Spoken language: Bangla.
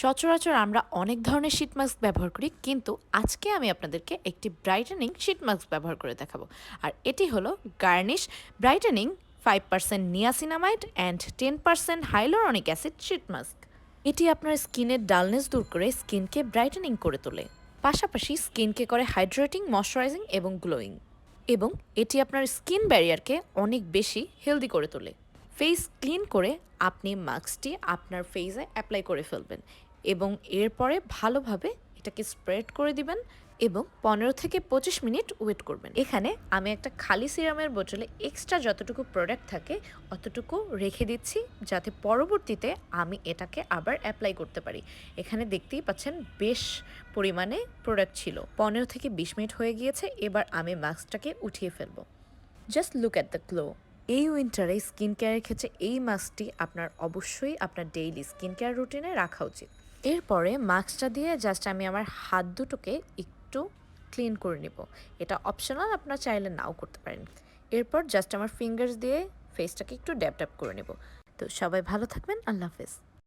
সচরাচর আমরা অনেক ধরনের শীট মাস্ক ব্যবহার করি, কিন্তু আজকে আমি আপনাদেরকে একটি ব্রাইটেনিং শীট মাস্ক ব্যবহার করে দেখাবো। আর এটি হলো garnish brightening 5% niacinamide and 10% hyaluronic acid sheet mask. এটি আপনার স্কিনের ডালনেস দূর করে স্কিনকে ব্রাইটেনিং করে তোলে, পাশাপাশি স্কিনকে করে হাইড্রেটিং, ময়শ্চারাইজিং এবং গ্লোয়িং। এবং এটি আপনার স্কিন ব্যারিয়ারকে অনেক বেশি হেলদি করে তোলে। ফেস ক্লিন করে আপনি মাস্কটি আপনার ফেসে অ্যাপ্লাই করে ফেলবেন এবং এরপরে ভালোভাবে এটাকে স্প্রেড করে দিবেন এবং 15 থেকে 25 মিনিট ওয়েট করবেন। এখানে আমি একটা খালি সিরামের বোতলে এক্সট্রা যতটুকু প্রোডাক্ট থাকে অতটুকু রেখে দিচ্ছি, যাতে পরবর্তীতে আমি এটাকে আবার অ্যাপ্লাই করতে পারি। এখানে দেখতেই পাচ্ছেন বেশ পরিমাণে প্রোডাক্ট ছিল। 15 থেকে 20 মিনিট হয়ে গিয়েছে। এবার আমি মাস্কটাকে উঠিয়ে ফেলবো। Just look at the glow. এই উইন্টারে স্কিন কেয়ারের ক্ষেত্রে এই মাস্কটি আপনার অবশ্যই আপনার ডেইলি স্কিন কেয়ার রুটিনে রাখা উচিত। এরপরে মাস্কটা দিয়ে জাস্ট আমি আমার হাত দুটোকে একটু ক্লিন করে নিব। এটা অপশনাল, আপনারা চাইলে নাও করতে পারেন। এরপর জাস্ট আমার ফিঙ্গার্স দিয়ে ফেসটাকে একটু ড্যাপ ড্যাপ করে নেব। তো সবাই ভালো থাকবেন। আল্লাহ হাফেজ।